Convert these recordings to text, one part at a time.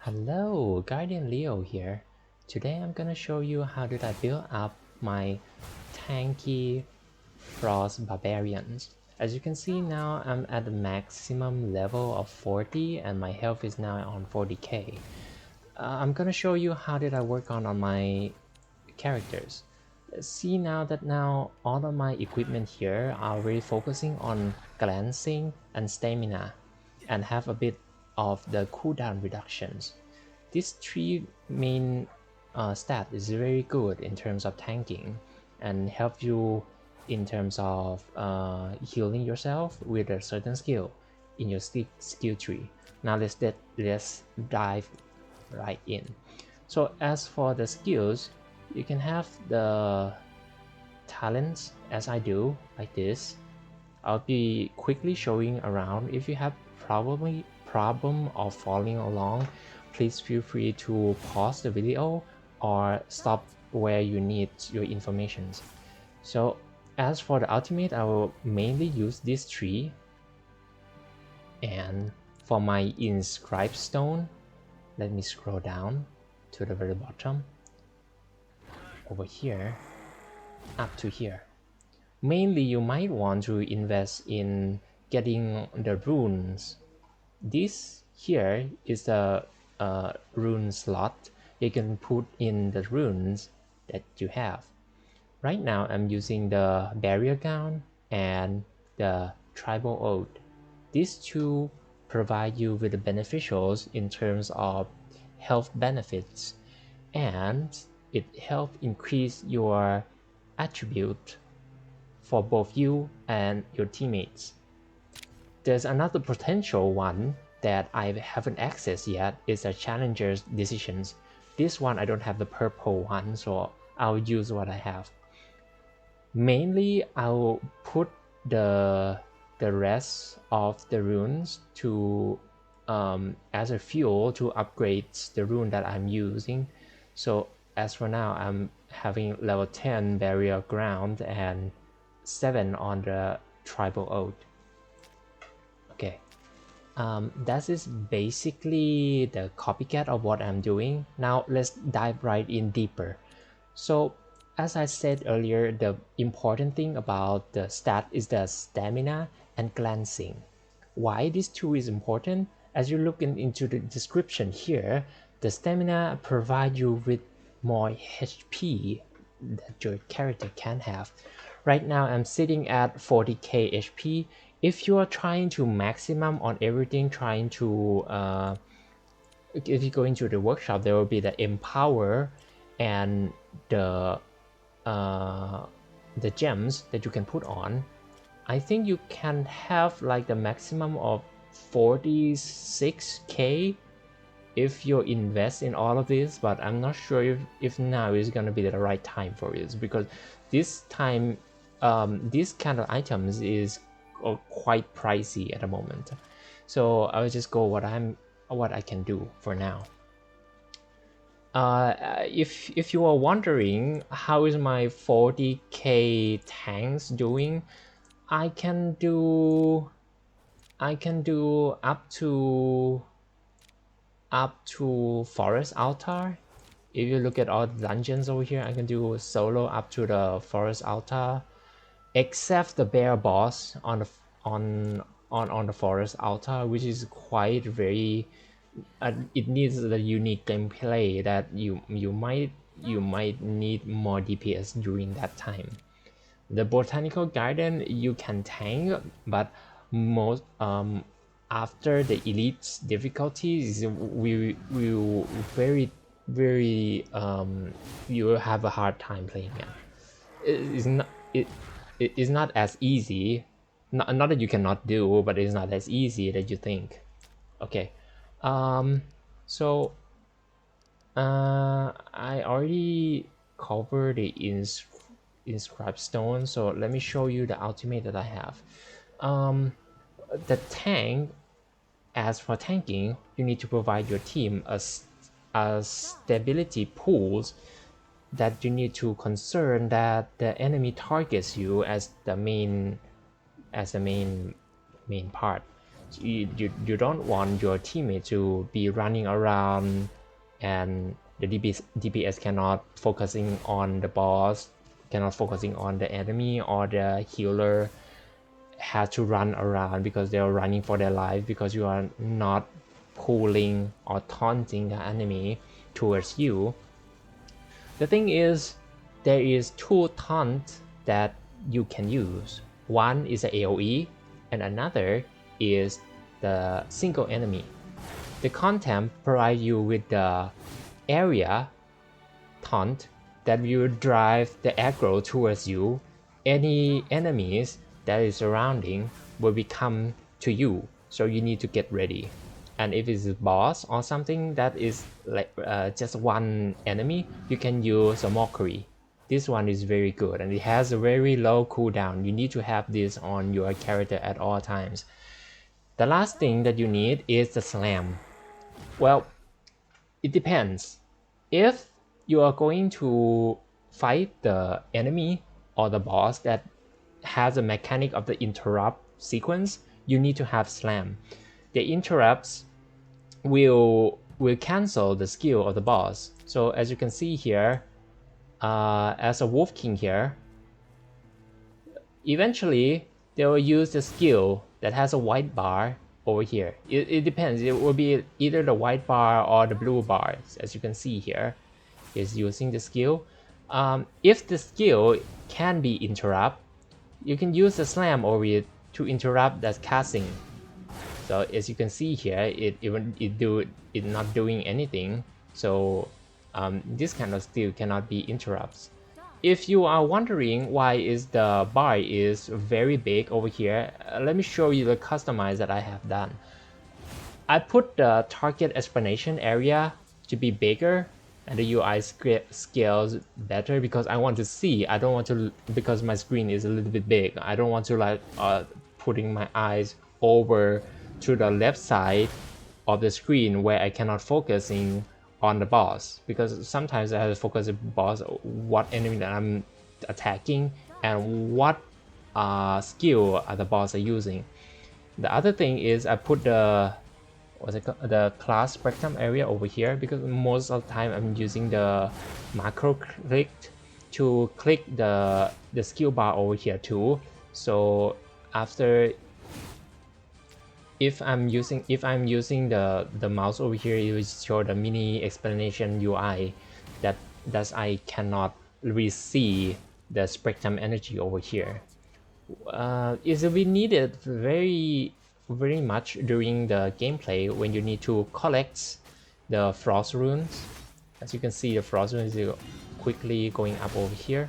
Hello, Guardian Leo here. Today I'm gonna show you how did I build up my tanky Frost Barbarians. As you can see now I'm at the maximum level of 40 and my health is now on 40k. I'm gonna show you how did I work on my characters. See now that all of my equipment here are really focusing on glancing and stamina and have a bit of the cooldown reductions. This three main stat is very good in terms of tanking and help you in terms of healing yourself with a certain skill in your skill tree. Now let's dive right in. So as for the skills, you can have the talents as I do, like this. I'll be quickly showing around. If you have probably problem of following along, please feel free to pause the video or stop where you need your information. So as for the ultimate, I will mainly use this tree, and for my inscribed stone, let me scroll down to the very bottom over here up to here. Mainly you might want to invest in getting the runes. This here is the rune slot. You can put in the runes that you have. Right now I'm using the barrier gown and the tribal oath. These two provide you with the beneficials in terms of health benefits, and it helps increase your attribute for both you and your teammates. There's another potential one that I haven't accessed yet, is a challenger's decisions. This one I don't have the purple one, so I'll use what I have. Mainly I'll put the rest of the runes to as a fuel to upgrade the rune that I'm using. So as for now I'm having level 10 barrier ground and 7 on the tribal oath. Okay, that is basically the copycat of what I'm doing. Now let's dive right in deeper. So as I said earlier, the important thing about the stat is the stamina and glancing. Why these two is important? As you look into the description here, the stamina provide you with more HP that your character can have. Right now I'm sitting at 40k HP. If you are trying to maximum on everything, trying to if you go into the workshop, there will be the empower and the gems that you can put on. I think you can have like the maximum of 46k if you invest in all of this, but I'm not sure if now is gonna be the right time for it, because this time this kind of items is quite pricey at the moment. So I'll just go what I can do for now. If you are wondering how is my 40k tanks doing, I can do up to forest altar. If you look at all the dungeons over here, I can do solo up to the forest altar, except the bear boss on the forest altar, which is quite very it needs the unique gameplay that you might need more DPS during that time. The botanical garden you can tank, but most after the elite difficulties we will very you will have a hard time playing it. It is not as easy, not that you cannot do, but it's not as easy that you think. Okay, so I already covered the inscribed stone, so let me show you the ultimate that I have. The tank, as for tanking, you need to provide your team a stability pools that you need to concern that the enemy targets you as the main part. You don't want your teammate to be running around and the DPS cannot focusing on the boss, cannot focusing on the enemy, or the healer has to run around because they are running for their life because you are not pulling or taunting the enemy towards you. The thing is, there is two taunts that you can use. One is a AoE and another is the single enemy. The contempt provides you with the area taunt that will drive the aggro towards you. Any enemies that is surrounding will become to you, so you need to get ready. And if it's a boss or something that is like just one enemy, you can use a mockery. This one is very good and it has a very low cooldown. You need to have this on your character at all times. The last thing that you need is the slam. Well, it depends. If you are going to fight the enemy or the boss that has a mechanic of the interrupt sequence, you need to have slam. The interrupts will cancel the skill of the boss. So as you can see here, as a Wolf King here, eventually they will use the skill that has a white bar over here. It depends. It will be either the white bar or the blue bar. As you can see here, is using the skill. If the skill can be interrupt, you can use the slam over it to interrupt that casting. So as you can see here, it not doing anything. So this kind of skill cannot be interrupts. If you are wondering why is the bar is very big over here, let me show you the customize that I have done. I put the target explanation area to be bigger and the UI scales better because I want to see. I don't want to, because my screen is a little bit big, I don't want to like putting my eyes over to the left side of the screen where I cannot focusing on the boss, because sometimes I have to focus on the boss, what enemy that I'm attacking and what skill the boss are using. The other thing is I put the the class spectrum area over here because most of the time I'm using the macro click to click the skill bar over here too. So after if I'm using the mouse over here, it will show the mini explanation UI that I cannot really see the spectrum energy over here. Is it needed very much during the gameplay when you need to collect the frost runes. As you can see, the frost runes is quickly going up over here.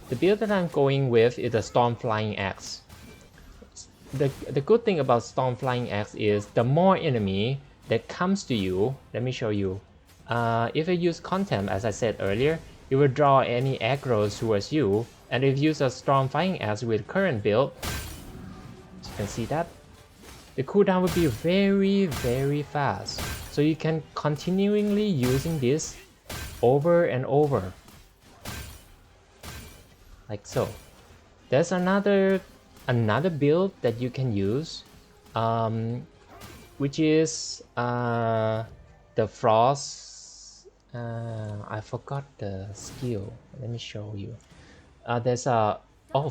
The build that I'm going with is the Storm Flying Axe. The good thing about Storm Flying Axe is the more enemy that comes to you, let me show you. If I use Contempt, as I said earlier, it will draw any aggros towards you. And if you use a Storm Flying Axe with current build, as you can see that, the cooldown will be very fast. So you can continually using this over and over. Like so. There's another build that you can use, which is the frost. I forgot the skill. Let me show you. There's a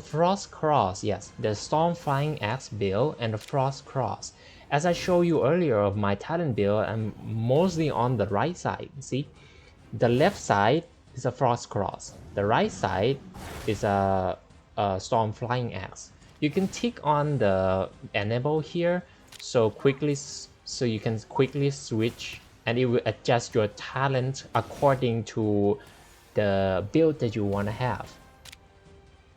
frost cross. Yes, the Storm Flying Axe build and the frost cross. As I showed you earlier of my talent build, I'm mostly on the right side. See, the left side is a frost cross. The right side is a Storm Flying Axe. You can tick on the enable here, so you can quickly switch, and it will adjust your talent according to the build that you want to have.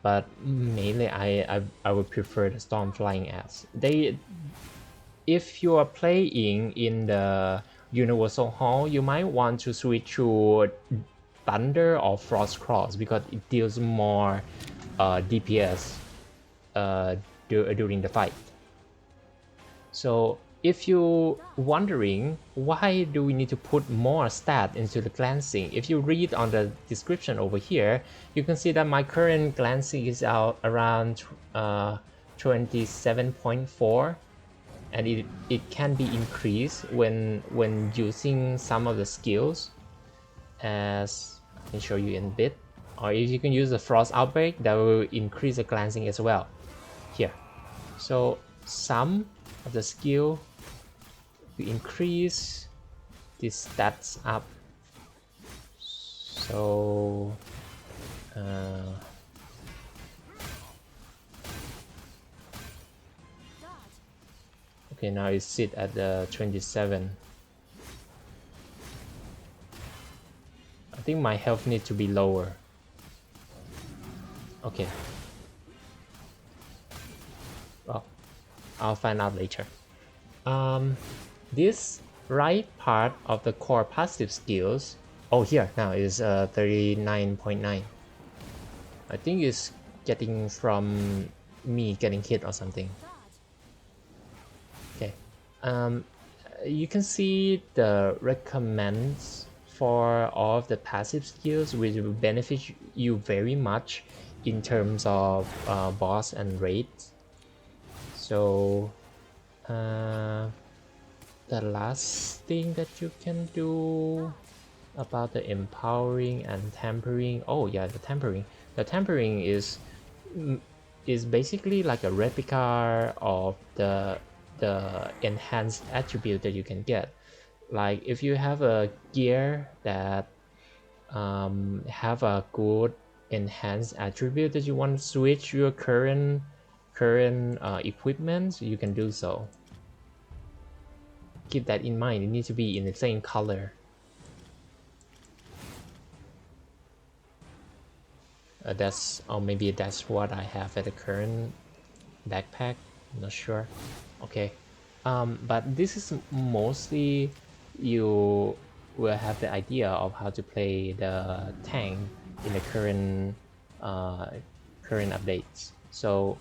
But mainly I would prefer the Storm Flying Axe. If you are playing in the Universal Hall, you might want to switch to Thunder or Frost Cross because it deals more DPS during the fight. So if you're wondering why do we need to put more stat into the glancing, if you read on the description over here, you can see that my current glancing is out around 27.4, and it can be increased when using some of the skills, as I can show you in a bit. Or if you can use the Frost Outbreak, that will increase the glancing as well here. So some of the skill will increase the stats up. So okay, now it sit at the 27. I think my health needs to be lower. Okay. Well, I'll find out later. This right part of the core passive skills, oh here now is 39.9. I think it's getting from me getting hit or something. Okay. You can see the recommends for all of the passive skills, which will benefit you very much in terms of boss and raids. So the last thing that you can do about the empowering and tempering, oh yeah, the tempering is basically like a replica of the enhanced attribute that you can get. Like if you have a gear that have a good enhanced attribute that you want to switch your current equipment, you can do so. Keep that in mind, it needs to be in the same color. That's, or maybe that's what I have at the current backpack, I'm not sure. Okay, but this is mostly you will have the idea of how to play the tank in the current updates. So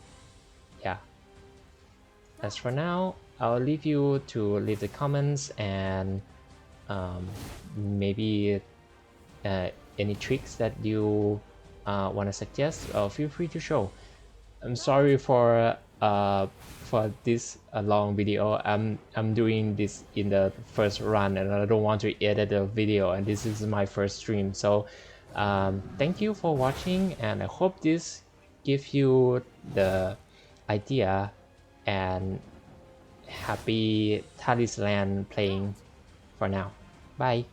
yeah, as for now, I'll leave you to leave the comments and maybe any tricks that you want to suggest. Feel free to show. I'm sorry for this long video. I'm doing this in the first run and I don't want to edit the video, and this is my first stream. So thank you for watching, and I hope this gives you the idea, and happy Tarisland playing for now. Bye.